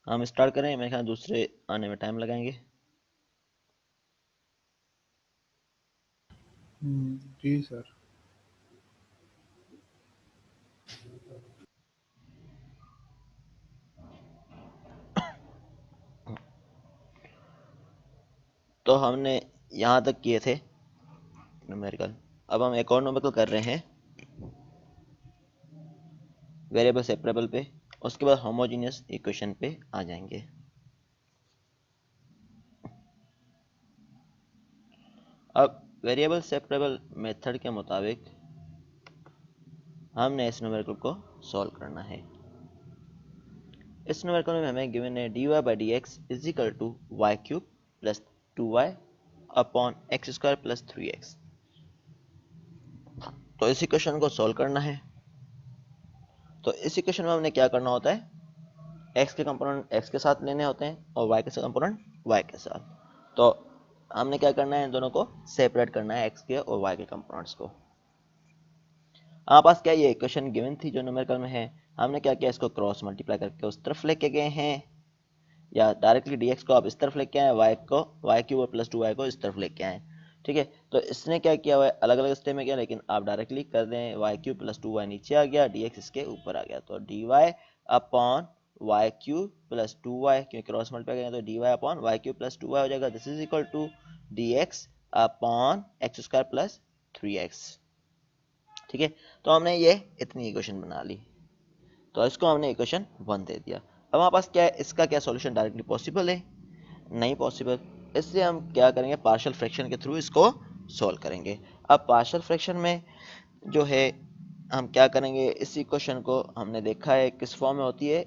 हम स्टार्ट करें, मेरे ख्याल दूसरे आने में टाइम लगाएंगे। जी सर। तो हमने यहाँ तक किए थे न्यूमेरिकल। अब हम एक और न्यूमेरिकल कर रहे हैं वेरिएबल सेपरेबल पे, उसके बाद होमोजीनियस इक्वेशन पे आ जाएंगे। अब वेरिएबल सेपरेबल मेथड के मुताबिक हमने इस न्यूमेरिकल को सॉल्व करना है। इस न्यूमेरिकल में हमें गिवन है dy by d x is equal to y cube plus 2y upon x square plus 3x। तो इस इक्वेशन को सॉल्व करना है। तो इस इक्वेशन में हमने क्या करना होता है, x के कंपोनेंट x के साथ लेने होते हैं और y के कंपोनेंट y के साथ। तो हमने क्या करना है, इन दोनों को सेपरेट करना है, x के और y के कंपोनेंट्स को। हमारे पास क्या ये इक्वेशन गिवन थी जो न्यूमेरिकल में है, हमने क्या किया, इसको क्रॉस मल्टीप्लाई करके उस तरफ लेके गए हैं, या डायरेक्टली dx को आप इस तरफ लेके आए, y को y क्यूब और प्लस 2y को इस तरफ लेके आए। ठीक है, तो इसने क्या किया हुआ है, अलग अलग स्टेप में किया, लेकिन आप डायरेक्टली कर दें, y क्यूब प्लस 2y नीचे आ गया, dx इसके ऊपर आ गया, तो dy upon y cube plus 2y, क्योंकि क्रॉस मल्टीप्लाई करेंगे तो dy upon y cube plus 2y हो जाएगा। This is equal to dx upon x square plus 3x। ठीक है, तो हमने ये इतनी इक्वेशन बना ली, तो इसको हमने इक्वेशन 1 दे दिया। अब हमारे पास क्या है, इसका क्या सॉल्यूशन डायरेक्टली पॉसिबल है, नहीं पॉसिबल, इसलिए हम क्या करेंगे, पार्शियल फ्रैक्शन के थ्रू इसको सॉल्व करेंगे। अब पार्शियल फ्रैक्शन में जो है हम क्या करेंगे, इस इक्वेशन को हमने देखा है किस फॉर्म में होती है,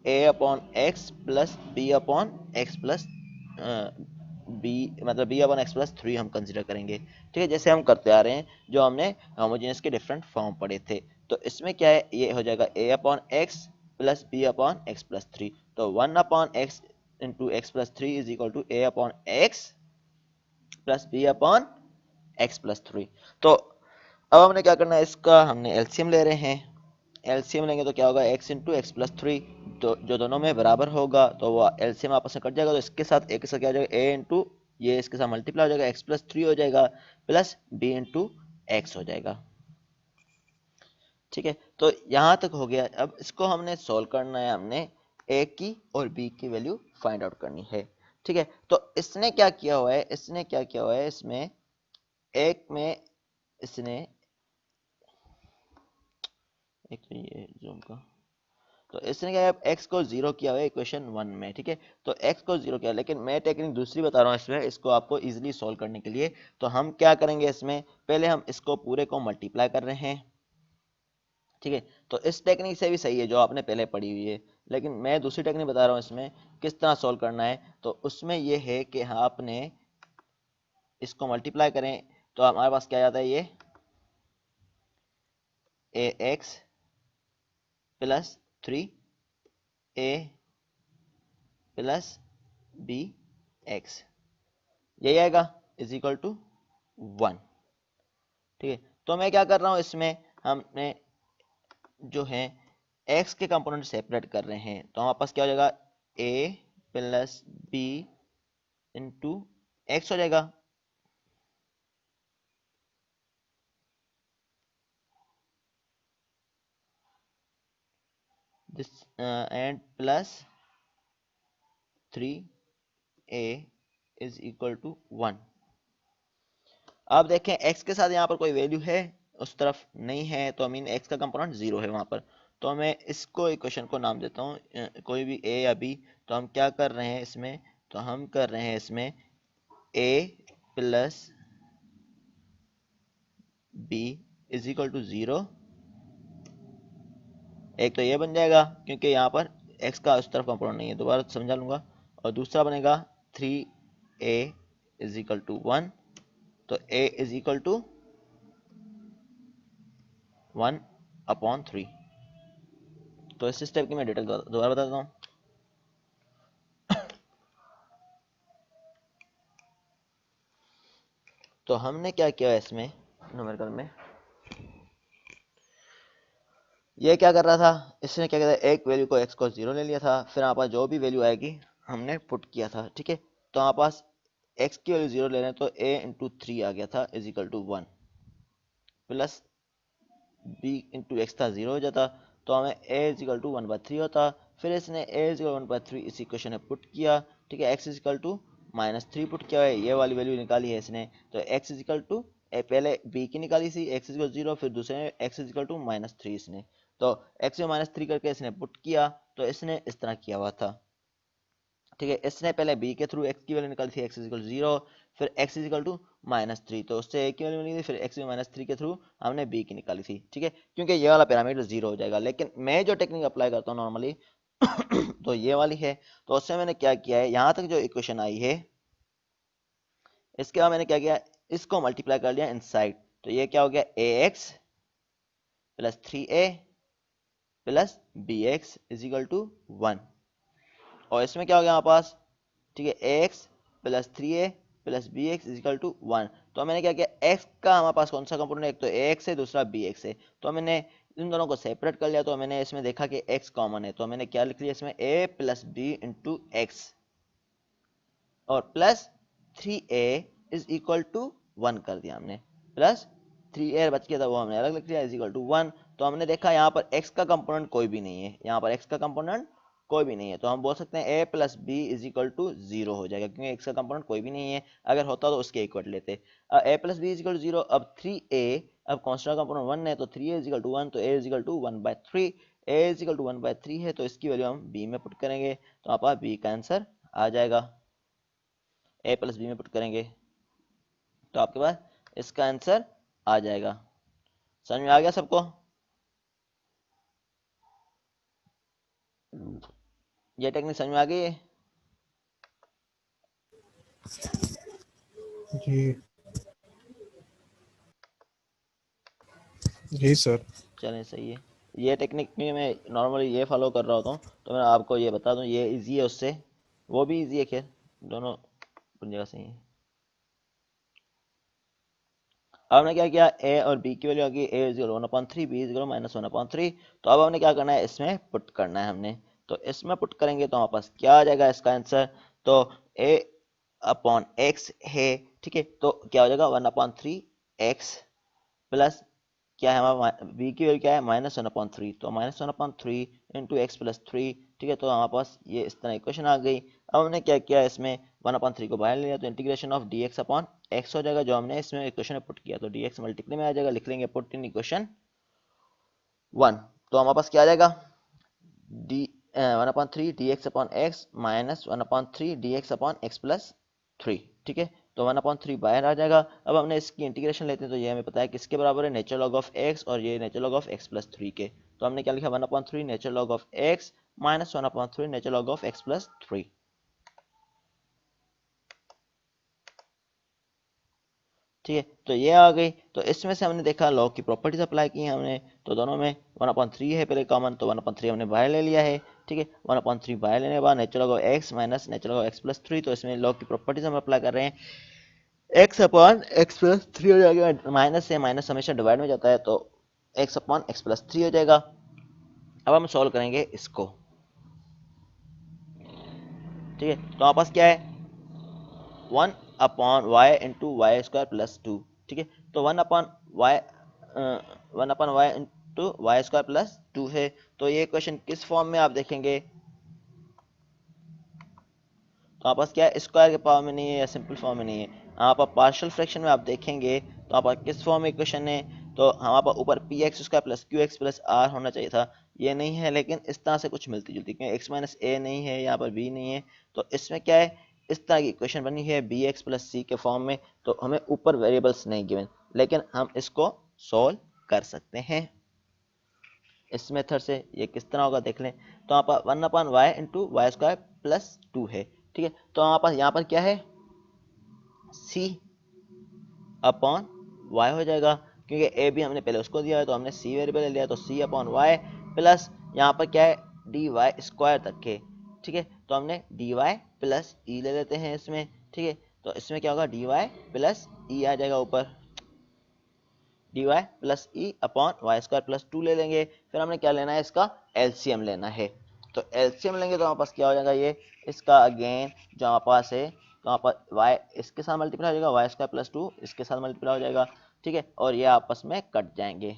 a upon x plus b upon x plus b, मतलब b अपॉन एक्स प्लस 3 हम कंसिडर करेंगे। ठीक है, जैसे हम करते आ रहे हैं, जो हमने होमोजेनियस के डिफरेंट फॉर्म पढ़े थे। तो इसमें क्या है, ये हो जाएगा a upon x plus b upon x plus 3। तो 1 upon x into x plus 3 is equal to a upon x plus b upon x plus 3। तो अब हमने क्या करना है, इसका हमने एलसीएम ले रहे हैं। एलसीएम लेंगे तो क्या होगा, x इंटू एक्स प्लस 3, तो जो दोनों में बराबर होगा तो वो एलसीएम आपस में कट जाएगा, तो इसके साथ एक के साथ क्या हो जाएगा, a इंटू ये इसके साथ मल्टीप्लाई हो जाएगा, x प्लस 3 हो जाएगा, प्लस b इंटू एक्स हो जाएगा। ठीक है, तो यहाँ तक हो गया। अब इसको हमने सॉल्व करना है, हमने a की और b की वैल्यू फाइंड आउट करनी है। ठीक है, तो इसने क्या किया हुआ है, इसने क्या किया हुआ है, इसमें एक में इसने एक तो ये जूम का, तो इसने क्या है, x को जीरो किया हुआ है इक्वेशन 1 में। ठीक है, तो x को जीरो किया, लेकिन मैं टेक्निक दूसरी बता रहा हूँ इसमें, इसको आपको इजीली सॉल्व करने के लिए। तो हम क्या करेंगे, इसमें पहले हम इसको पूरे को मल्टीप्लाई कर रहे हैं। ठीक है, तो इस टेक्निक से भी सही है जो आपने पहले पढ़ी हुई है, लेकिन मैं दूसरी टेक्निक बता रहा हूँ इसमें किस तरह सॉल्व करना है। तो उसमें यह है कि हाँ, आपने इसको मल्टीप्लाई करें तो हमारे पास क्या जाता है, ये ए एक्स प्लस 3 ए प्लस बी एक्स, यही आएगा, इज इक्वल टू 1। ठीक है, तो मैं क्या कर रहा हूँ, इसमें हमने जो है x के कंपोनेंट सेपरेट कर रहे हैं, तो हमारे पास क्या हो जाएगा, a plus b into x हो जाएगा। This and plus 3a is equal to 1। अब देखें x के साथ यहाँ पर कोई वैल्यू है, उस तरफ नहीं है, तो मीन x का कंपोनेंट जीरो है वहां पर। तो मैं इसको इक्वेशन को नाम देता हूँ कोई भी a या b। तो हम क्या कर रहे हैं इसमें, तो हम कर रहे हैं इसमें a plus b is equal to 0। एक तो ये बन जाएगा क्योंकि यहाँ पर x का उस तरफ कंपोनेंट नहीं है, दोबारा समझा लूंगा। और दूसरा बनेगा 3a इज इक्वल टू 1। तो a इज इक्वल टू 1/3। तो इस स्टेप की मैं डिटेल दोबारा बता देता हूँ। तो हमने क्या किया है इसमें न्यूमेरिकल में, ये क्या कर रहा था, इसने क्या किया था, एक वैल्यू को x को 0 ले लिया था, फिर यहाँ पर जो भी वैल्यू आएगी हमने पुट किया था, ठीक है। तो यहाँ पास x की वैल्यू 0 ले रहे हैं तो a इंटू 3 आ गया था is equal to 1 plus b into x था 0 हो जाता, तो हमें a इज इक्वल टू 1/3 होता। फिर इसने a इज इक्वल 1/3 इस इक्वेशन में पुट किया, ठीक है। x is equal to -3 put किया है, ये वाली वैल्यू निकाली है इसने। तो x इज इक्वल टू पहले b की निकाली थी, x इज इक्वल 0, फिर दूसरे में x इज इक्वल टू -3 इसने। तो x में -3 करके इसने पुट किया, तो इसने इस तरह किया हुआ था, ठीक है। इसने पहले b के थ्रू x की वैल्यू निकाली थी, x इज इक्वल 0, फिर x इज इक्वल टू -3, तो उससे a की वैल्यू निकाली थी, फिर x में -3 के थ्रू हमने b की निकाली थी, ठीक है। क्योंकि ये वाला पैरामीटर 0 हो जाएगा, लेकिन मैं जो टेक्निक अप्लाई करता हूँ नॉर्मली तो ये वाली है। तो उससे मैंने क्या किया है, यहाँ तक जो इक्वेशन आई है इसके बाद मैंने क्या किया, इसको मल्टीप्लाई कर लिया इनसाइड। तो ये क्या हो गया, ax plus 3a plus bx is equal to 1, और इसमें क्या हो गया हमारे पास, ठीक है, ax plus 3a plus bx is equal to 1। तो मैंने क्या किया, x का हमारे पास कौन सा कंपोनेंट है, एक तो ax है, दूसरा bx है, तो मैंने इन दोनों को सेपरेट कर लिया। तो मैंने इसमें देखा कि x कॉमन है, तो मैंने क्या लिख लिया इसमें, a plus b into x और plus 3a is equal to 1 कर दिया हमने, प्लस 3a बच गया था वो हमने अलग लिख लिया इज इक्वल टू 1। तो हमने देखा यहाँ पर x का कंपोनेंट कोई भी नहीं है, यहाँ पर x का कंपोनेंट कोई भी नहीं है, तो हम बोल सकते हैं a plus b is equal to 0 हो जाएगा, क्योंकि x का कंपोनेंट कोई भी नहीं है। अगर होता तो उसके इक्वल लेते। a plus b is equal to 0। अब 3a, अब कॉन्स्टेंट कंपोनेंट 1 है, तो 3a इज इक्वल टू 1, तो a is equal to 1/3, a is equal to 1/3 है, तो इसकी वैल्यू हम b में पुट करेंगे, तो आप b का आंसर आ जाएगा। a प्लस बी में पुट करेंगे तो आपके पास इसका आंसर आ जाएगा। समझ में आ गया सबको? ये टेक्निक समझ में आ गई है? जी जी सर। चलें, सही है। ये टेक्निक में मैं नॉर्मली ये फॉलो कर रहा होता हूँ, तो मैं आपको ये बता दूँ, ये इजी है, उससे वो भी इजी है, खैर दोनों अपनी जगह सही है। अब हमने क्या किया, a और b की वैल्यू आ गई, a is equal 1/3, b is equal -1/3। तो अब हमने क्या करना है, इसमें पुट करना है हमने। तो इसमें पुट करेंगे तो हमारे पास क्या आ जाएगा इसका आंसर, तो a अपॉन x है, ठीक है। तो क्या हो जाएगा 1/3x प्लस क्या है हमारा b की वैल्यू क्या है, -1/3, तो -1/3 इंटू एक्स प्लस 3, ठीक है। तो हमारे पास ये इस तरह इक्वेशन आ गई। अब हमने क्या किया, इसमें 1/3 को बाहर ले लिया, तो integration of dx upon x हो जाएगा, जो हमने इसमें इक्वेशन में पुट किया। तो dx मल्टीप्लाई में आ जाएगा, लिख लेंगे पुट इन इक्वेशन 1। तो हमारे पास क्या आ जाएगा, d 1/3 dx upon x minus 1/3 dx upon x plus 3, ठीक है। तो 1/3 बाहर आ जाएगा। अब हमने इसकी इंटीग्रेशन लेते हैं, तो ये हमें पता है किसके बराबर है, नेचुरल लॉग ऑफ एक्स, और ये natural log of x plus 3 के। तो हमने क्या लिखा, 1/3 natural log of x minus 1/3 natural log of x plus 3, ठीक है। तो ये आ गई। तो इसमें से हमने देखा लॉग की प्रॉपर्टीज अप्लाई की हैं हमने, तो दोनों में 1/3 है पहले कॉमन, तो 1/3 हमने बाहर ले लिया है, ठीक है। 1/3 बाहर लेने के बाद natural log of x minus natural log of x plus 3, तो इसमें लॉग की प्रॉपर्टीज हम अप्लाई कर रहे हैं, एक्स अपॉन एक्स प्लस 3 हो जाएगा, माइनस से माइनस हमेशा डिवाइड में जाता है, तो एक्स अपॉन एक्स प्लस 3 हो जाएगा। अब हम सॉल्व करेंगे इसको, ठीक है। तो हमारे पास क्या है, 1/y into Y square plus 2, ठीक है। तो 1/y into Y square plus 2 है। तो ये क्वेश्चन किस फॉर्म में आप देखेंगे, तो आप पास क्या है, स्क्वायर के पावर में नहीं है या सिंपल फॉर्म में नहीं है। आप पार्शियल फ्रैक्शन में आप देखेंगे तो आप किस फॉर्म में इक्वेशन है, तो हमारे पास ऊपर p x square plus q x plus r होना चाहिए था, ये नहीं है, लेकिन इस तरह से कुछ मिलती जुलती, क्योंकि एक्स माइनस ए नहीं है, यहाँ पर बी नहीं है, तो इसमें क्या है, इस तरह की इक्वेशन बनी है बी एक्स प्लस सी के फॉर्म में। तो हमें ऊपर वेरिएबल्स नहीं गिवन, लेकिन हम इसको सोल्व कर सकते हैं इस मेथड से। ये किस तरह होगा देख लें। तो यहाँ पर 1/y into Y square plus 2 है, ठीक है। तो हमारे पास यहाँ पर क्या है, c अपॉन वाई हो जाएगा, क्योंकि a भी हमने पहले उसको दिया है, तो हमने c वेरिएबल ले लिया, तो c अपॉन वाई प्लस यहाँ पर क्या है, डी वाई स्क्वायर तक के, ठीक है। तो हमने डी वाई प्लस ई ले लेते हैं इसमें, ठीक है। तो इसमें क्या होगा, डी वाई प्लस ई आ जाएगा ऊपर, d y plus e upon y square plus 2 ले लेंगे। फिर हमने क्या लेना है, इसका एलसीएम लेना है। तो एलसीएम लेंगे तो हमारे पास क्या हो जाएगा, ये इसका अगेन जो हमारे पास है, तो हमारे पास वाई इसके साथ मल्टीप्लाई हो जाएगा, वाई स्क्वायर प्लस 2 इसके साथ मल्टीप्लाई हो जाएगा, ठीक है, और ये आपस में कट जाएंगे।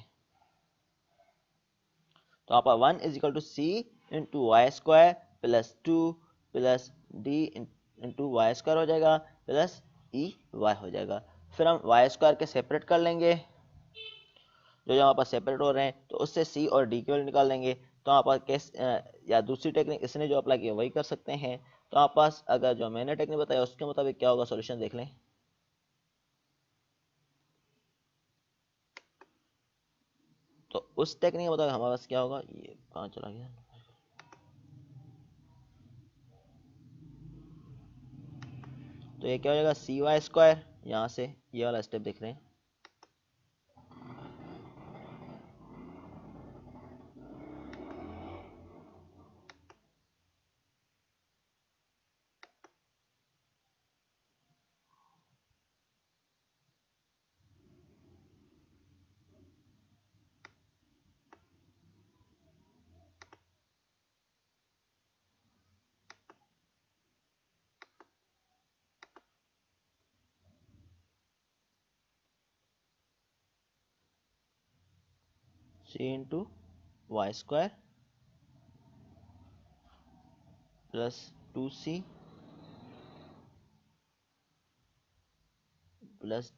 तो आप 1 is equal to c into Y square plus 2 plus D into Y square हो जाएगा प्लस ई वाई हो जाएगा। फिर हम वाई स्क्वायर के सेपरेट कर लेंगे, जो हमारे पास सेपरेट हो रहे हैं, तो उससे सी और डी की वैल्यू निकाल लेंगे। तो हमारे पास केस या दूसरी टेक्निक इसने जो अप्लाई किया वही कर सकते हैं। तो हमारे पास अगर जो मैंने टेक्निक बताया उसके मुताबिक क्या होगा, सॉल्यूशन देख लें। तो उस टेक्निक के मुताबिक हमारे पास क्या होगा, ये कहाँ चला गया, तो ये क्या हो जाएगा, सी वाई स्क्वायर, यहाँ से ये वाला स्टेप देख रहे हैं, C into Y square plus 2c plus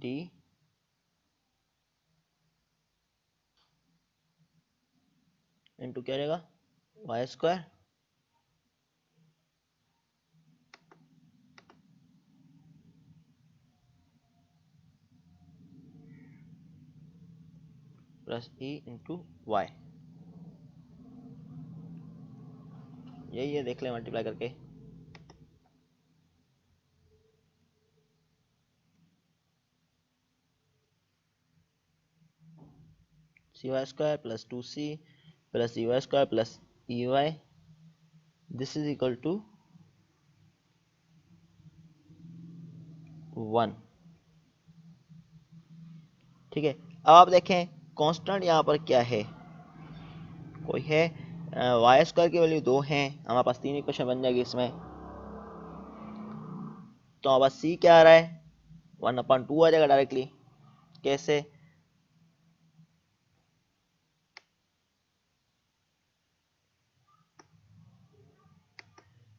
D into क्या रहेगा, Y square plus E into Y. यही है, देख ले मल्टीप्लाई करके। C Y square plus 2c plus E Y square plus E Y, this is equal to 1, ठीक है। अब आप देखें कांस्टेंट यहाँ पर क्या है, कोई है, वाई स्क्वायर की वैल्यू 2 है, हमारे पास 3 इक्वेशन बन जाएगी इसमें। तो हमारे पास सी क्या आ रहा है, 1/2 आ जाएगा डायरेक्टली। कैसे,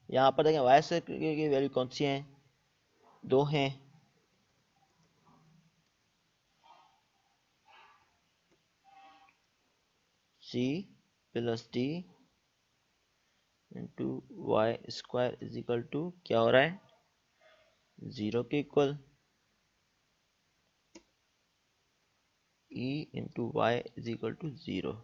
यहाँ पर देखें वाई स्क्वायर की वैल्यू कौन सी है, 2 है, c plus D into Y square is equal to क्या हो रहा है, 0 के equal, e into y is equal to 0।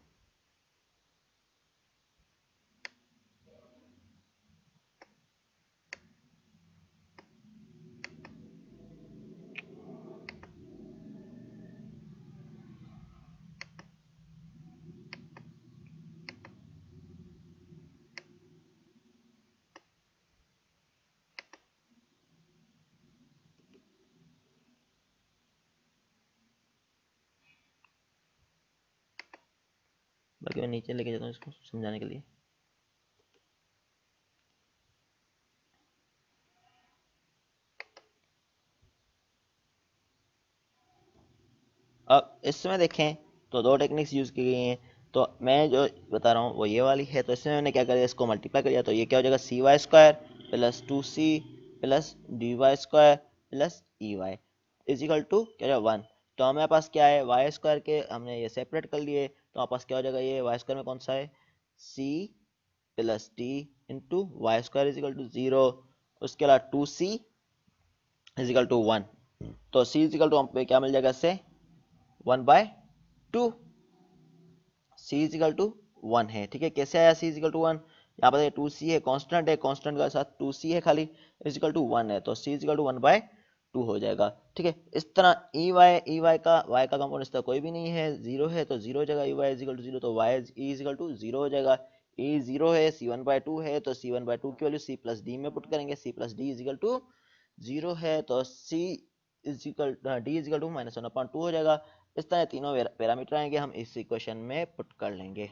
बाकी मैं नीचे लेके जाता हूँ इसको समझाने के लिए। अब इसमें देखें तो 2 टेक्निक्स यूज़ की गई हैं। तो मैं जो बता रहा हूँ वो ये वाली है। तो इसमें मैंने क्या कर दिया, इसको मल्टीप्लाई कर दिया, तो ये क्या हो जाएगा, C Y square plus 2c plus D Y square plus E Y is equal to क्या हो 1। तो हमारे पास क्या है, वाई स्क्वायर के हमने ये सेपरेट कर लिए, तो हमारे पास क्या हो जाएगा, ये वाई स्क्वायर में कौन सा है, c plus D into Y square is equal to 0। उसके अलावा 2c इजिकल टू 1। तो c इजिकल टू हमें क्या मिल जाएगा, इससे 1/2, सी इजिकल टू 1 है, ठीक है। कैसे आया सी इजिकल टू 1, यहाँ पर 2c है, कांस्टेंट है, कांस्टेंट के साथ 2c है खाली, इजिकल टू 1 है, तो सी इजिकल टू 1/2 हो जाएगा, ठीक है। इस तरह ई वाई का y का कंपोनेंट इस तरह कोई भी नहीं है, 0 है, तो 0 हो जाएगा, ई वाई इजिकल टू 0, तो y इजिकल टू 0 हो जाएगा। ई 0 है, c1/2 है, तो c1/2 की वैल्यू c प्लस डी में पुट करेंगे, c plus d is equal to 0 है तो c is equal d is equal to -1/2 हो जाएगा। इस तरह तीनों पैरामीटर आएंगे, हम इस इक्वेशन में पुट कर लेंगे।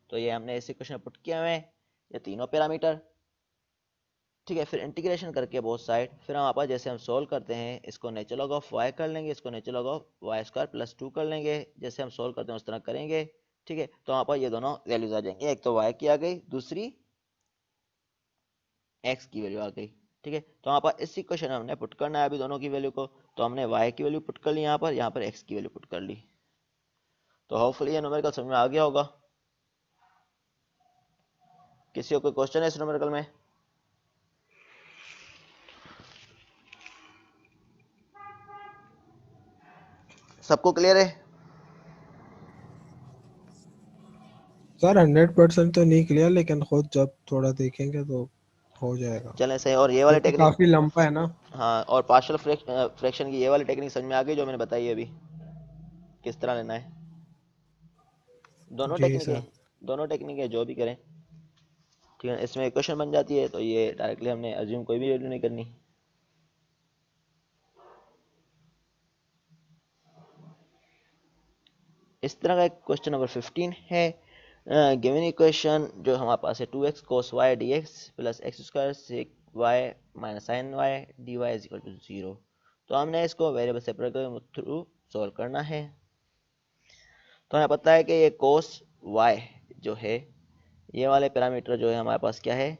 तो ये हमने इस इक्वेशन में पुट किया हुए ये तीनों पैरामीटर, ठीक है। फिर इंटीग्रेशन करके बोथ साइड, फिर हम आपस जैसे हम सोल्व करते हैं, इसको नेचुरल लॉग ऑफ y कर लेंगे, इसको नेचुरल लॉग ऑफ y² + 2 कर लेंगे, जैसे हम सोल्व करते हैं उस तरह करेंगे, ठीक है। तो वहाँ पर ये दोनों वैल्यूज आ जाएंगे, एक तो y की आ गई, दूसरी x की वैल्यू आ गई, ठीक है। तो वहाँ पर इस इक्वेशन में हमने पुट करना है अभी दोनों की वैल्यू को, तो हमने y की वैल्यू पुट कर ली, यहाँ पर x की वैल्यू पुट कर ली। तो होपफुली ये न्यूमेरिकल समझ में आ गया होगा। किसी को कोई क्वेश्चन है इस न्यूमेरिकल में? सबको क्लियर है? सर 100% तो नहीं क्लियर, लेकिन खुद जब थोड़ा देखेंगे तो हो जाएगा, चलें सही। और ये वाले क्योंकि टेक्निक, काफी लंबा है ना। हाँ, और पार्शियल फ्रैक्शन की ये वाली टेक्निक समझ में आ गई जो मैंने बताई है अभी, किस तरह लेना है? दोनों जी टेक्निक है, सर। दोनों टेक्निक है, जो भी करें, ठीक है। इसमें इक्वेशन बन जाती है, तो ये डायरेक्टली हमने अज्यूम कोई भी वैल्यू नहीं करनी। इस तरह का एक क्वेश्चन नंबर 15 है। गिवन इक्वेशन जो हमारे पास है 2x cos y dx plus x² sec y minus sin y dy is equal to 0। तो हमने इसको वेरिएबल सेपरेटर के थ्रू सॉल्व करना है। तो हमें पता है कि ये cos y जो है, ये वाले पैरामीटर जो है हमारे पास क्या है,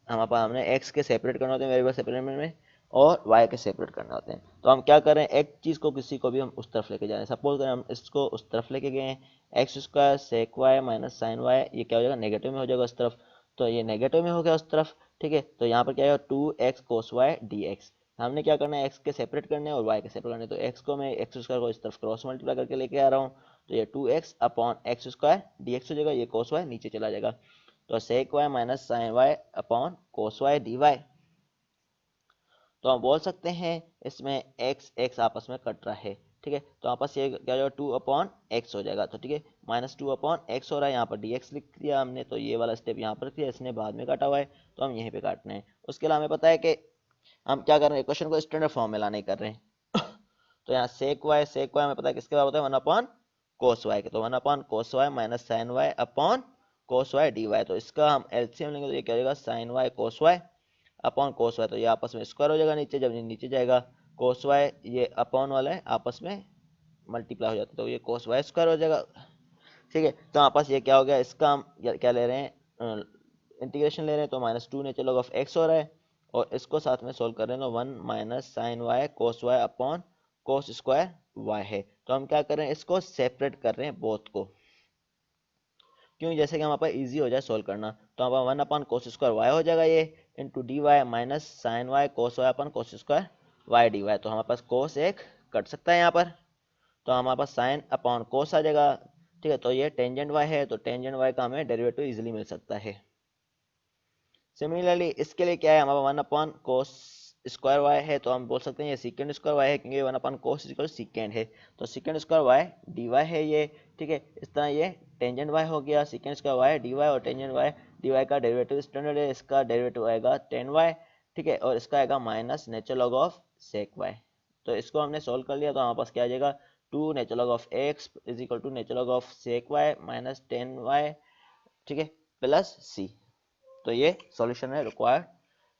हमारे पास हमने x के सेपरेट करना होते हैं वेरिएबल सेपरेट में, और y के सेपरेट करना होते हैं। तो हम क्या कर रहे हैं, एक चीज़ को किसी को भी हम उस तरफ लेके जा रहे हैं। सपोज करें हम इसको उस तरफ लेके गए हैं, x² sec y minus sin y, ये क्या हो जाएगा, नेगेटिव में हो जाएगा उस तरफ। तो ये नेगेटिव में हो गया उस तरफ, ठीक है। तो यहाँ पर क्या आएगा 2x cos y dx। हमने क्या करना है, x के सेपरेट करने हैं और y के सेपरेट करने हैं। तो x को मैं x² को इस तरफ क्रॉस मल्टीप्लाई करके लेके आ रहा हूँ, तो ये 2x अपॉन x² dx हो जाएगा, ये cos y नीचे चला जाएगा, तो sec y minus sin y upon cos y dy। तो हम बोल सकते हैं इसमें x x आपस में कट रहा है, ठीक है। तो आपस ये क्या हो जाएगा 2/x हो जाएगा, तो ठीक है, -2/x हो रहा है, यहाँ पर dx लिख दिया हमने, तो ये वाला स्टेप यहाँ पर किया, इसने बाद में काटा हुआ है, तो हम यहीं पे काटना है। उसके अलावा हमें पता है कि हम क्या कर रहे हैं, क्वेश्चन को स्टैंडर्ड फॉर्म में लाने कर रहे हैं। तो यहाँ sec y हमें पता है किसके बराबर होता है, 1/cos y के, तो 1/cos y minus sin y upon cos y dy। तो इसका हम एलसीएम लेंगे तो ये क्या हो जाएगा, sin y cos y upon cos y, तो ये आपस में स्क्वायर हो जाएगा नीचे, जब ये नीचे जाएगा cos y, ये अपॉन वाला है, आपस में मल्टीप्लाई हो जाता है, तो ये cos y स्क्वायर हो जाएगा, ठीक है। तो आपस ये क्या हो गया, इसका हम क्या ले रहे हैं, इंटीग्रेशन ले रहे हैं, तो -2 नेचुरल लॉग ऑफ x हो रहा है, और इसको साथ में सोल्व कर रहे हैं, तो 1 minus sine y cos y upon cos square y है। तो हम क्या कर रहे हैं, इसको सेपरेट कर रहे हैं बोथ को, क्यों, जैसे कि हमारे पास इजी हो जाए सोल्व करना। तो हमारा 1/cos² y हो जाएगा ये, into d y minus sine y cos y upon cos square y d y. तो हमारे पास कोस एक कट सकता है यहाँ पर, तो हमारे पास साइन अपॉन कोस आ जाएगा, ठीक है। तो ये टेंजेंट y है, तो टेंजेंट y का हमें डेरिवेटिव इजीली मिल सकता है। सिमिलरली इसके लिए क्या है, हमारा 1/cos² y है, तो हम बोल सकते हैं ये secant स्क्वायर y है, क्योंकि 1/cos इक्वल secant है, तो secant स्क्वायर y dy है ये, ठीक है। इस तरह ये टेंजेंट y हो गया, secant स्क्वायर y dy, और टेंजेंट y dy का डेरिवेटिव स्टैंडर्ड है, इसका डेरिवेटिव आएगा tan y, ठीक है, और इसका आएगा minus natural log of sec y। तो इसको हमने सोल्व कर लिया, तो हमारे पास क्या आ जाएगा, 2 natural log of x is equal to natural log of sec y minus tan y, ठीक है, प्लस c। तो ये सॉल्यूशन है रिक्वायर्ड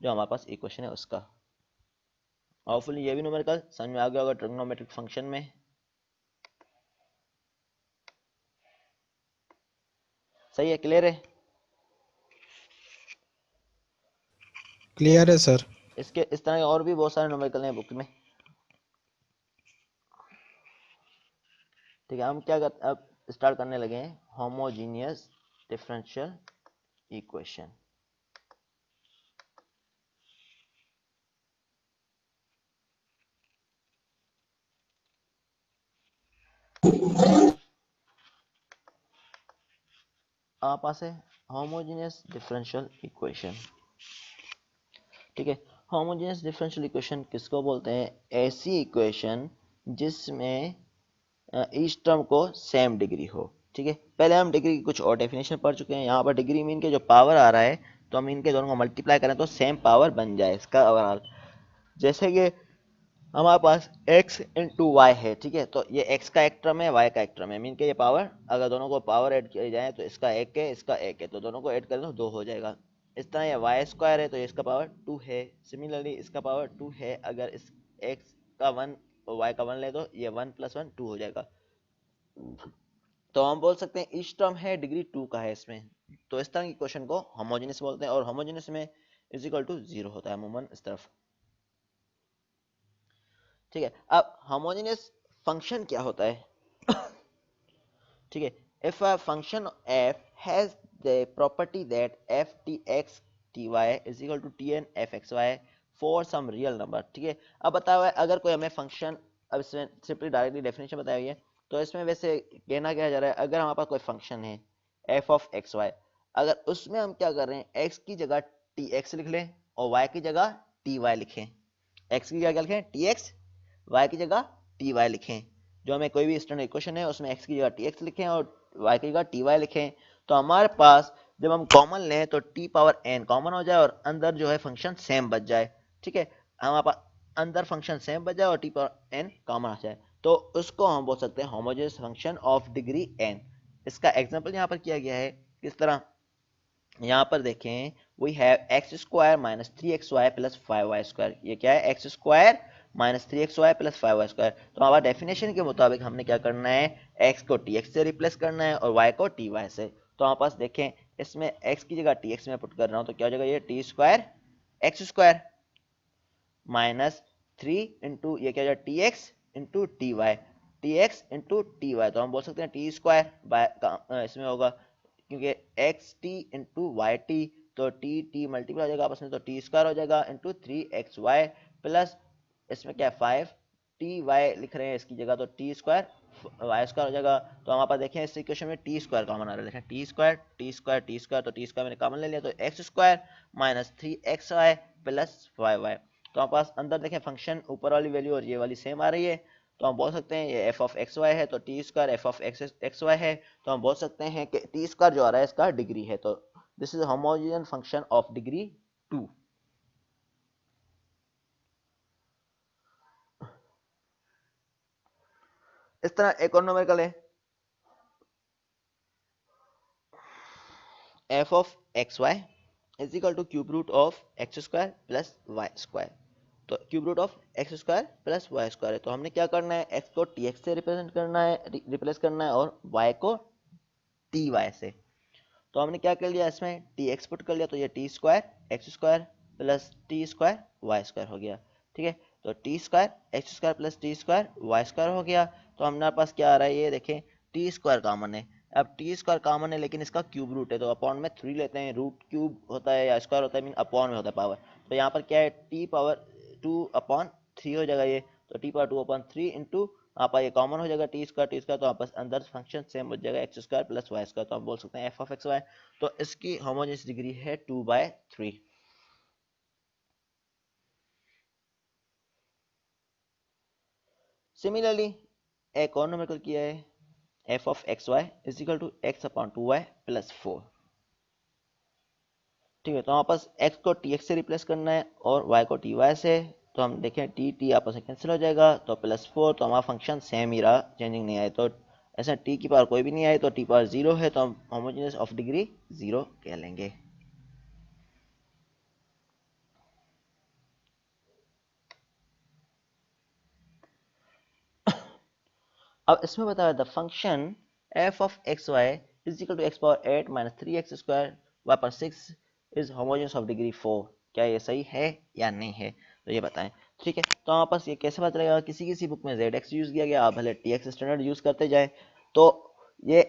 जो हमारे पास इक्वेशन है उसका। होपफुली ये भी न्यूमेरिकल समझ में आ गया होगा ट्रिग्नोमेट्रिक फंक्शन में। सही है, क्लियर है? क्लियर है सर। इसके इस तरह के और भी बहुत सारे न्यूमेरिकल हैं बुक में, ठीक है। हम क्या करते अब स्टार्ट करने लगे हैं होमोजीनियस डिफरेंशियल इक्वेशन। आप पास है होमोजीनियस डिफरेंशियल इक्वेशन, ठीक है। होमोजेनियस डिफरेंशियल इक्वेशन किसको बोलते हैं, ऐसी इक्वेशन जिसमें ईच टर्म को सेम डिग्री हो, ठीक है, पहले हम डिग्री की कुछ और डेफिनेशन पढ़ चुके हैं। यहाँ पर डिग्री मीन के जो पावर आ रहा है तो हम इनके दोनों को मल्टीप्लाई करें तो सेम पावर बन जाए इसका ओवरऑल। जैसे कि हमारे पास x इंटू वाई है, ठीक है, तो ये x का एक टर्म है, y का एक टर्म है, मीन के ये पावर अगर दोनों को पावर ऐड किया जाए तो इसका एक है, इसका एक है, तो दोनों को ऐड करें तो 2 हो जाएगा। इस तरह ये y स्क्वायर है तो इसका पावर 2 है, सिमिलरली इसका पावर 2 है। अगर इस x का 1 और y का 1 ले तो ये 1 + 1 2 हो जाएगा। तो हम बोल सकते हैं ईच टर्म है डिग्री 2 का है इसमें। तो इस तरह की क्वेश्चन को होमोजेनियस बोलते हैं, और होमोजेनियस में इज इक्वल टू 0 होता है अमूमन इस तरफ। ठीक है, अब होमोजेनियस फंक्शन क्या होता है? ठीक है, if a function f has the property that f tx ty is equal to tn fxy for some real number, ठीक है, अब बताया हुआ है अगर कोई हमें फंक्शन, अब इसमें सिंपली डायरेक्टली डेफिनेशन बताई हुई है, तो इसमें वैसे कहना क्या जा रहा है, अगर हमारे पास कोई फंक्शन है f of xy, अगर उसमें हम क्या कर रहे हैं, x की जगह tx लिख लें और y की जगह ty लिखें। x की जगह क्या लिखें, tx, y की जगह ty लिखें। जो हमें कोई भी स्टैंडर्ड इक्वेशन है उसमें x की जगह tx लिखें और y की जगह ty लिखें, तो हमारे पास जब हम कॉमन लें तो t पावर n कॉमन हो जाए और अंदर जो है फंक्शन सेम बच जाए। ठीक है, हमारे पास अंदर फंक्शन सेम बच जाए और t पावर n कॉमन आ जाए, तो उसको हम बोल सकते हैं homogeneous function of degree n। इसका एग्जांपल यहाँ पर किया गया है किस तरह, यहाँ पर देखें, we have x square minus 3xy plus 5y square. ये क्या है, x square minus 3xy plus 5y square. तो हमारा डेफिनेशन के मुताबिक हमने क्या करना है, x को tx से रिप्लेस करना है और y को ty से। तो हमारे पास देखें, इसमें x की जगह tx में पुट कर रहा हूँ तो क्या हो जाएगा, ये t square x square minus 3 into ये क्या हो जाएगा, t x into t y, t x into t y. तो हम बोल सकते हैं टी स्क्वायर इसमें होगा क्योंकि x t into y t, तो टी टी मल्टीप्लाई हो जाएगा आपस में, तो टी स्क्वायर हो जाएगा इंटू 3xy प्लस इसमें क्या है 5ty लिख रहे हैं इसकी जगह, तो टी स्क्वायर वाई स्क्वायर हो जाएगा। तो हम आप देखें इस इक्वेशन में टी स्क्वायर कॉमन आ रहा है, देखें T square T square T square, तो टी स्क्वायर मैंने कॉमन ले लिया, तो x square minus 3xy plus 5y। तो हमारे पास अंदर देखें फंक्शन ऊपर वाली वैल्यू और ये वाली सेम आ रही है, तो हम बोल सकते हैं ये एफ ऑफ एक्स वाई है, तो t square f of x y है, तो हम बोल सकते हैं कि टी स्क्वायर जो आ रहा है इसका डिग्री है, तो this is homogeneous function of degree 2। इस तरह एक और न्यूमेरिकल है, F of x y is equal to cube root of x square plus y square. तो cube root of x square plus y square है, तो हमने क्या करना है, एक्स को टी एक्स से रिप्रेजेंट करना है, रिप्लेस करना है, और वाई को टी वाई से। तो हमने क्या कर लिया, इसमें टी एक्स पुट कर लिया, तो ये t square x square plus t square y square हो गया। ठीक है, तो t square x square plus t square y square हो गया। तो हमारे पास क्या आ रहा है, ये देखें टी स्क्वायर कॉमन है, अब टी स्क्वायर कॉमन है लेकिन इसका क्यूब रूट है, तो अपॉन में 3 लेते हैं, रूट क्यूब होता है या स्क्वायर होता है, मीन अपॉन में होता है पावर, तो यहाँ पर क्या है टी पावर 2/3 हो जाएगा ये, तो टी पावर 2/3 इंटू आप ये कॉमन हो जाएगा टी स्क्वायर, तो आपस अंदर फंक्शन सेम हो जाएगा x square plus y square, तो आप बोल सकते हैं एफ ऑफ एक्स वाई। तो इसकी होमोजेनियस डिग्री है 2/3। सिमिलरली एक और न्यूमेरिकल किया है, F of x y is equal to x upon 2y plus 4। ठीक है, तो हमारे पास x को tx से रिप्लेस करना है और y को ty से, तो हम देखें t t आपस में कैंसिल हो जाएगा, तो +4, तो हमारा फंक्शन सेम ही रहा, चेंजिंग नहीं आए, तो ऐसा t की पावर कोई भी नहीं आई, तो t पावर 0 है, तो हम होमोजेनियस ऑफ डिग्री 0 कह लेंगे। अब इसमें बताया the function f of x y is equal to x power 8 minus 3x square y पर 6 इज होमोजेनियस ऑफ डिग्री 4। क्या ये सही है या नहीं है, तो ये बताएं। ठीक है, तो हमारे पास ये कैसे पता चलेगा, किसी किसी बुक में zx यूज़ किया गया, आप भले tx स्टैंडर्ड यूज़ करते जाए, तो ये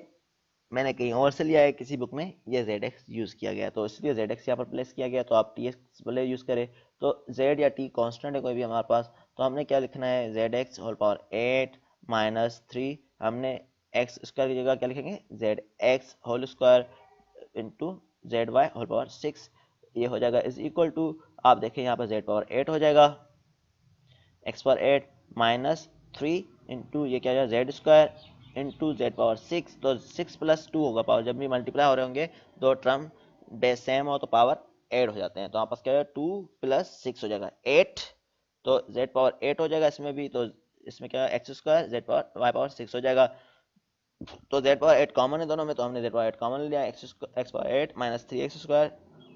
मैंने कहीं और से लिया है, किसी बुक में ये zx यूज़ किया गया, तो इसलिए zx यहाँ पर प्लेस किया गया, तो आप tx भले यूज़ करें, तो z या t कांस्टेंट है कोई भी हमारे पास, तो हमने क्या लिखना है, zx होल पावर 8 माइनस 3, हमने एक्स स्क्वायर की जगह क्या लिखेंगे, z x whole square into z y whole power 6, ये हो जाएगा इज इक्वल टू, आप देखें यहाँ पर जेड पावर 8 हो जाएगा, एक्स पावर 8 माइनस 3 इंटू ये क्या हो जाएगा Z square into Z power 6, तो 6 प्लस 2 होगा पावर, जब भी मल्टीप्लाई हो रहे होंगे दो टर्म बेस सेम हो तो पावर ऐड हो जाते हैं, तो आपस क्या होगा 2 प्लस 6 हो जाएगा 8, तो जेड पावर 8 हो जाएगा इसमें भी, तो इसमें क्या x square z power y power 6 हो जाएगा, तो जेड पावर 8 कॉमन है दोनों में, तो हमने जेड पावर 8 कॉमन लिया, x power 8 minus 3x square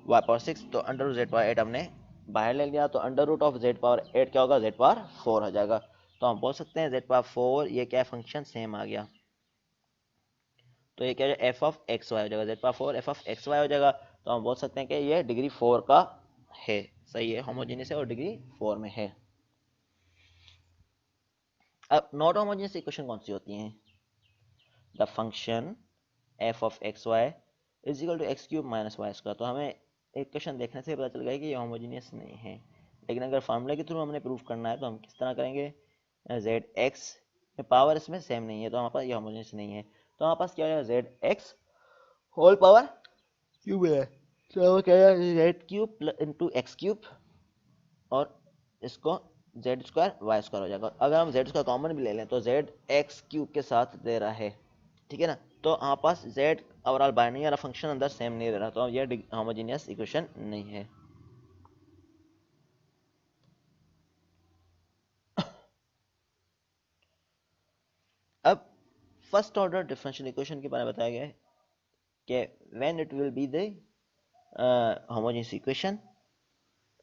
y power 6, तो अंडर रूट जेड पावर 8 हमने बाहर ले लिया, तो under root of z power 8 क्या होगा जेड पावर 4 हो जाएगा, तो हम बोल सकते हैं जेड पावर 4 ये क्या फंक्शन सेम आ गया, तो ये क्या है एफ ऑफ एक्स वाई हो जाएगा, z power 4 f of x y हो जाएगा, तो हम बोल सकते हैं कि ये डिग्री 4 का है, सही है, होमोजेनियस है और डिग्री 4 में है। अब नॉट होमोजेनियस इक्वेशन कौन सी होती हैं, the function f of x y is equal to x cube minus y square, तो हमें इक्वेशन देखने से पता चल गया कि ये होमोजेनियस नहीं है, लेकिन अगर फार्मूला के थ्रू हमने प्रूफ करना है तो हम किस तरह करेंगे, जेड एक्स में पावर इसमें सेम नहीं है तो हमारे पास ये होमोजेनियस नहीं है, तो हमारे पास क्या हो जाएगा z x whole power cube है, तो क्या है z cube into x cube और इसको जेड स्क्वायर वाई स्क्वायर हो जाएगा, अगर हम जेड स्क्वायर कॉमन भी ले लें तो जेड एक्स क्यूब के साथ दे रहा है, ठीक है ना, तो हमारे पास जेड ओवरऑल बाइनरी वाला फंक्शन अंदर सेम नहीं दे रहा, तो ये होमोजेनियस इक्वेशन नहीं है। अब फर्स्ट ऑर्डर डिफरेंशियल इक्वेशन के बारे में बताया गया है कि when it will be the homogeneous equation,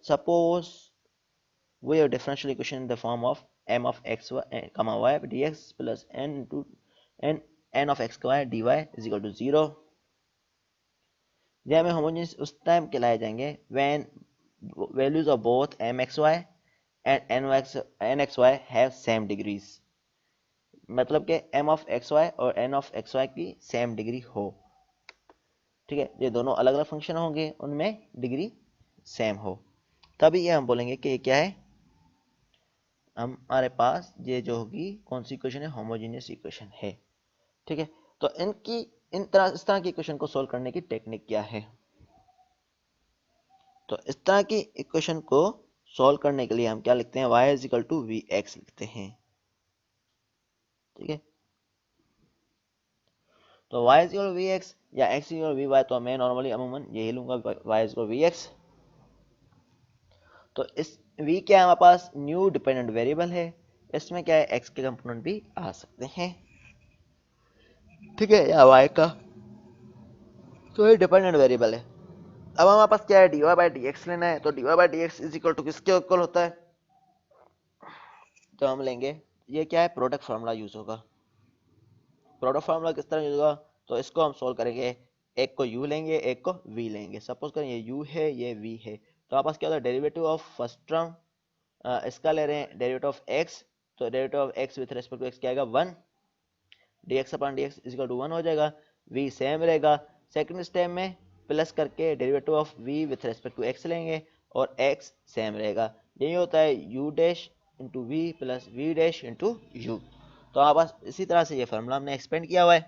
suppose we have differential equation in the form of m of x comma y dx plus n into n of x y dy is equal to 0, ये हमें homogeneous उस time कहलाए जाएंगे when values of both mxy and nxy have same degrees, मतलब कि m of xy और n of xy की same degree हो, ठीक है, ये दोनों अलग अलग फंक्शन होंगे उनमें डिग्री सेम हो, तभी ये हम बोलेंगे कि ये क्या है, हमारे पास ये जो होगी कौन सी इक्वेशन है, होमोजेनियस इक्वेशन है, ठीक है, तो इस तरह की इक्वेशन को सोल्व करने की टेक्निक क्या है, तो इस तरह की इक्वेशन को सॉल्व करने के लिए हम क्या लिखते हैं, y is equal to v x लिखते हैं, ठीक है, तो y is equal v x या x is equal v y, तो मैं नॉर्मली अमूमन यही लूंगा y is equal v x, तो इस v क्या है हमारे पास न्यू डिपेंडेंट वेरिएबल है, इसमें क्या है x के कंपोनेंट भी आ सकते हैं, ठीक है, या y का, तो ये डिपेंडेंट वेरिएबल है। अब हमारे पास क्या है dy बाई डी एक्स लेना है, तो dy by d x is equal to किसके इक्वल होता है, तो हम लेंगे ये क्या है प्रोडक्ट फार्मूला यूज होगा, प्रोडक्ट फार्मूला किस तरह यूज होगा, तो इसको हम सोल्व करेंगे, एक को u लेंगे एक को v लेंगे, सपोज करें ये u है ये v है, तो आपस क्या होता है डेरिवेटिव ऑफ फर्स्ट टर्म इसका ले रहे हैं डेरिवेटिव ऑफ x, तो derivative of x with respect to x क्या आएगा 1, dx upon dx is equal to 1 हो जाएगा, v सेम रहेगा, सेकंड स्टेप में प्लस करके derivative of v with respect to x लेंगे और x सेम रहेगा, यही होता है u dash into v plus v dash into u, तो आप बस इसी तरह से ये फार्मूला हमने एक्सपेंड किया हुआ है,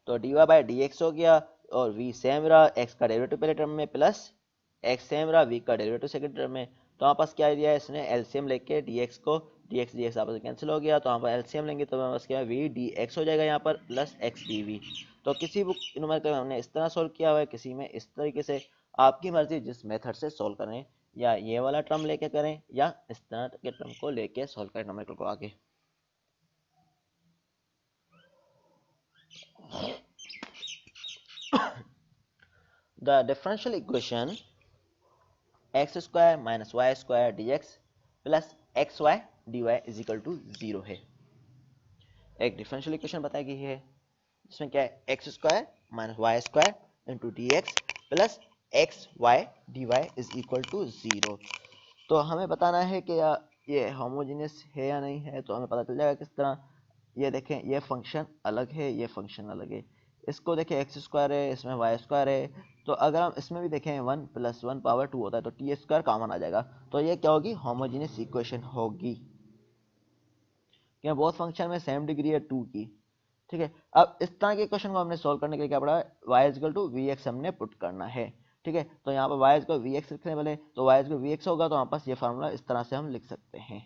तो dy बाई डी एक्स हो गया और v सेम रहा, x का डेरिवेटिव पहले टर्म में प्लस x सेम रहा v का डेरिवेटिव सेकंड टर्म में, तो हमारे पास क्या दिया है इसने एलसीएम लेके dx को dx आपस में कैंसिल हो गया, तो हम एलसीएम लेंगे तो हमारे पास क्या है v dx हो जाएगा यहाँ पर प्लस x dv, तो किसी बुक न्यूमेरिकल में हमने इस तरह सोल्व किया हुआ है, किसी में इस तरीके से, आपकी मर्जी जिस मेथड से सोल्व करें, या ये वाला टर्म लेके करें या इस तरह के टर्म को लेके सोल्व करें न्यूमेरिकल को आगे। The differential equation x square minus y square dx plus xy dy is equal to 0 है, एक डिफरेंशियल इक्वेशन बताई गई है जिसमें क्या है x square minus y square into d x plus x y d y is equal to 0, तो हमें बताना है कि ये होमोजेनियस है या नहीं है, तो हमें पता चल जाएगा किस तरह, ये देखें ये फंक्शन अलग है ये फंक्शन अलग है, इसको देखें एक्स स्क्वायर है इसमें वाई स्क्वायर है, तो अगर हम इसमें भी देखें 1 प्लस 1 पावर 2 होता है तो टी स्क्वायर कॉमन आ जाएगा, तो ये क्या होगी होमोजेनियस इक्वेशन होगी, क्या बहुत फंक्शन में सेम डिग्री है 2 की, ठीक है, अब इस तरह के क्वेश्चन को हमने सोल्व करने के लिए क्या पड़ा है y is equal to v x हमने पुट करना है, ठीक है, तो यहाँ पर y is equal v x लिखने वाले, तो y is equal v x होगा तो हमारे पास ये फार्मूला इस तरह से हम लिख सकते हैं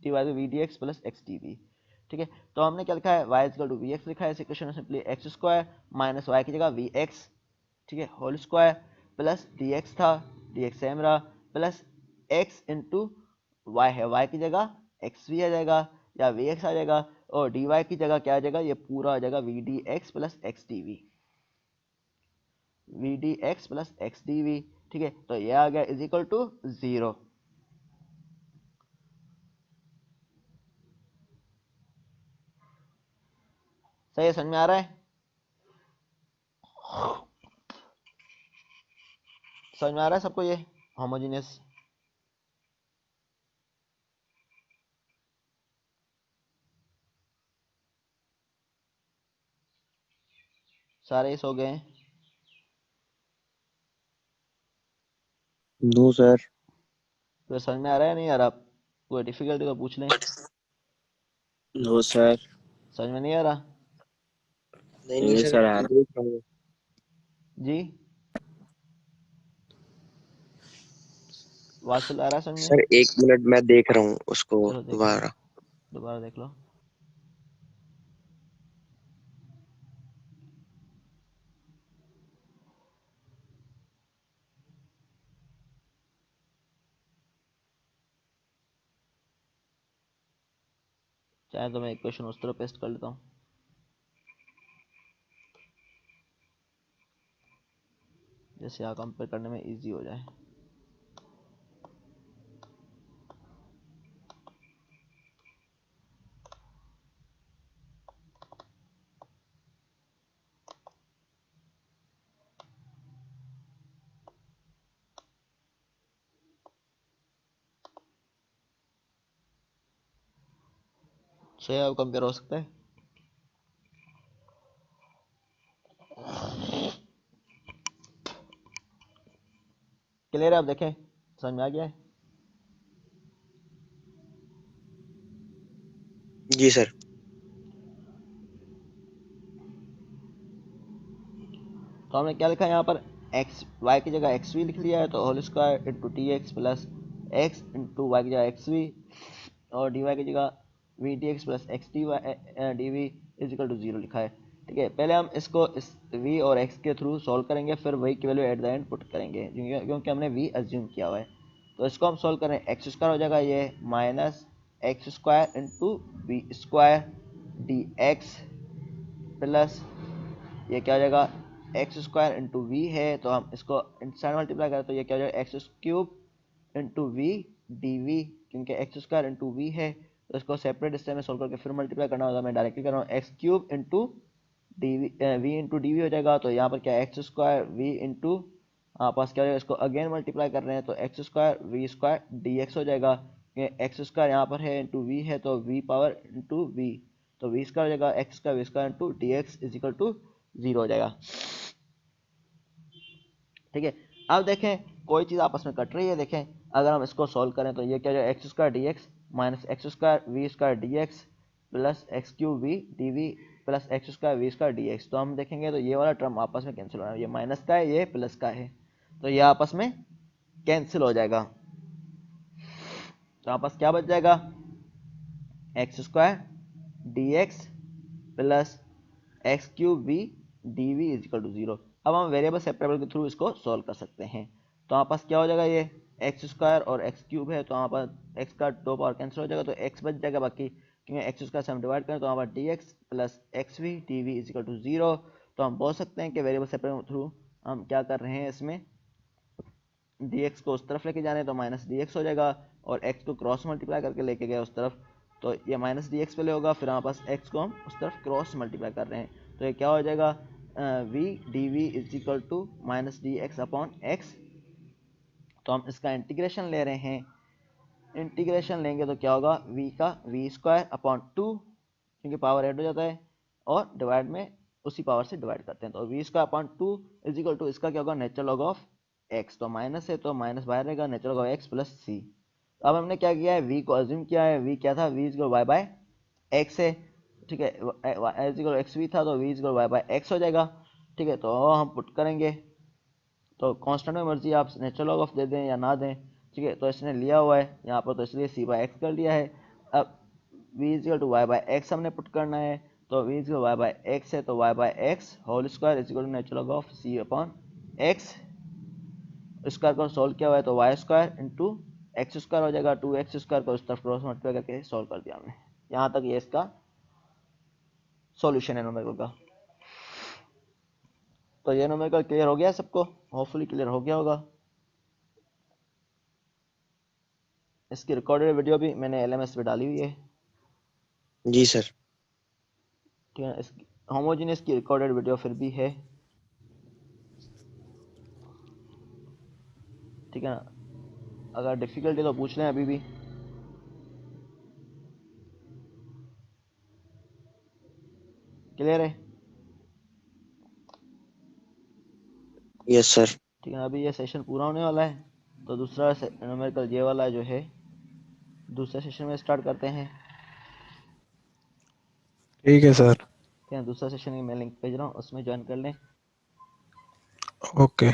dy by v d x plus x d v, ठीक है। तो हमने क्या लिखा है, y equal to v x लिखा है इस इक्वेशन में simply, x square minus y की जगह वी एक्स, ठीक है, whole square plus d x था, डी एक्स सेम रहा, प्लस एक्स इंटू वाई है, वाई की जगह एक्स वी आ जाएगा या वी एक्स आ जाएगा, और डी वाई की जगह क्या आ जाएगा, ये पूरा आ जाएगा v d x plus x d v, v d x plus x d v, ठीक है। तो ये आ गया इज इक्वल टू 0। सही है, समझ में आ रहा है, समझ में आ रहा है सबको ये होमोजीनियस? सारे सो गए? No sir. तो समझ में आ रहा है नहीं आ रहा? कोई डिफिकल्टी तो पूछ लें। No sir. समझ में नहीं आ रहा? नहीं सर आ रहा है। जी, वासिल आ रहा है समझ में? सर 1 मिनट मैं देख रहा हूँ उसको चलो देख लो, दोबारा। दोबारा देख लो। चाहे तो मैं एक क्वेश्चन उस तरह पेस्ट कर लेता हूँ, जैसे यहाँ कंपेयर करने में इजी हो जाए। सही, अब कंपेयर हो सकता है। क्लियर है? आप देखें, समझ में आ गया है? जी सर। तो हमने क्या लिखा है यहाँ पर, एक्स वाई की जगह एक्स वी लिख लिया है, तो whole square into t x plus x into y की जगह एक्स वी, और डी वाई की जगह v d x plus x d y d v is equal to 0 लिखा है, ठीक है। पहले हम इसको इस v और x के थ्रू सॉल्व करेंगे, फिर वही की value at the end put करेंगे, क्योंकि हमने v अज्यूम किया हुआ है। तो इसको हम सॉल्व करें, एक्स स्क्वायर हो जाएगा ये minus x square into v square d x plus ये क्या हो जाएगा, एक्स स्क्वायर इंटू वी है, तो हम इसको इंसाइड मल्टीप्लाई करें तो ये क्या हो जाएगा, x cube into v d v, क्योंकि एक्स स्क्वायर इंटू वी है तो इसको सेपरेट हिस्से में सोल्व करके फिर मल्टीप्लाई करना होगा। मैं डायरेक्टली कर रहा हूँ, x cube into d v into d v हो जाएगा, तो यहाँ पर क्या एक्स स्क्वायर वी इंटू पास क्या हो जाएगा, इसको अगेन मल्टीप्लाई कर रहे हैं तो x square v square d x हो जाएगा, एक्स स्क्वायर यहाँ पर है इंटू वी है तो वी पावर इंटू वी, तो वी स्क्वायर हो जाएगा x square v square into d x is equal to 0 हो जाएगा, ठीक है। अब देखें कोई चीज़ आपस में कट रही है, देखें अगर हम इसको सॉल्व करें तो ये क्या जाएगा, x square d x minus x square v square d x plus x cube v d v plus x square v square d x, तो हम देखेंगे तो ये वाला टर्म आपस में कैंसिल हो रहा है, ये माइनस का है ये प्लस का है, तो ये आपस में कैंसिल हो जाएगा, तो आपस क्या बच जाएगा, x square d x plus x cube v d v is equal to 0। अब हम वेरिएबल सेपरेबल के थ्रू इसको सॉल्व कर सकते हैं, तो हमारे पास क्या हो जाएगा, ये एक्स स्क्वायर और एक्स क्यूब है तो हमारे पास एक्स का दो पावर कैंसिल हो जाएगा, तो एक्स बच जाएगा बाकी, क्योंकि एक्स स्क्वायर से हम डिवाइड करें तो हमारे पास d x plus x v d v is equal to 0। तो हम बोल सकते हैं कि वेरिएबल सेपरेबल के थ्रू हम क्या कर रहे हैं, इसमें डी एक्स को उस तरफ लेके जाने तो माइनस डी एक्स हो जाएगा, और एक्स को क्रॉस मल्टीप्लाई करके लेके गए उस तरफ, तो ये माइनस डी एक्स पहले होगा, फिर हमारे पास एक्स को हम उस तरफ क्रॉस मल्टीप्लाई कर रहे हैं, तो ये क्या हो जाएगा, v d v is equal to minus d x upon x. तो हम इसका इंटीग्रेशन ले रहे हैं, इंटीग्रेशन लेंगे तो क्या होगा, v का वी स्क्वायर अपॉन 2, क्योंकि पावर ऐड हो जाता है, और डिवाइड में उसी पावर से डिवाइड करते हैं, तो v square upon 2 is equal to इसका क्या होगा, नेचुरल लॉग ऑफ एक्स, तो माइनस है तो माइनस बाहर रहेगा, natural log of x plus C. अब हमने क्या किया है, v को अज्यूम किया है, v क्या था, v is equal y by x है, ठीक है, एज इक्वल एक्स वी था तो v is equal y by x हो जाएगा, ठीक है। तो हम पुट करेंगे, तो कांस्टेंट में मर्जी आप नेचुरल लॉग ऑफ दे दें या ना दें, ठीक है, तो इसने लिया हुआ है यहाँ पर तो इसलिए सी बाय एक्स कर लिया है। अब v is equal to y by x हमने पुट करना है, तो v is equal y by x है, तो y by x whole square is equal to natural log of c upon x, square को सोल्व किया हुआ है तो y square into x square हो जाएगा, 2x स्क्वायर को उस तरफ क्रॉस मल्टीप्लाई करके सोल्व कर दिया हमने। यहाँ तक ये इसका सॉल्यूशन है न्यूमेरिकल का। तो ये न्यूमेरिकल क्लियर हो गया सबको, होपफुली क्लियर हो गया होगा। इसकी रिकॉर्डेड वीडियो भी मैंने LMS पे डाली हुई है। जी सर। ठीक है, इसकी होमोजेनियस की रिकॉर्डेड वीडियो फिर भी है, ठीक है ना। अगर डिफिकल्टी तो पूछ लें अभी भी। क्लियर है? Yes sir. ठीक है, अभी ये सेशन पूरा होने वाला है, तो दूसरा न्यूमेरिकल ये वाला जो है दूसरे सेशन में स्टार्ट करते हैं। ठीक है सर। ठीक है, दूसरा सेशन की मैं लिंक भेज रहा हूँ, उसमें ज्वाइन कर लें। ओके।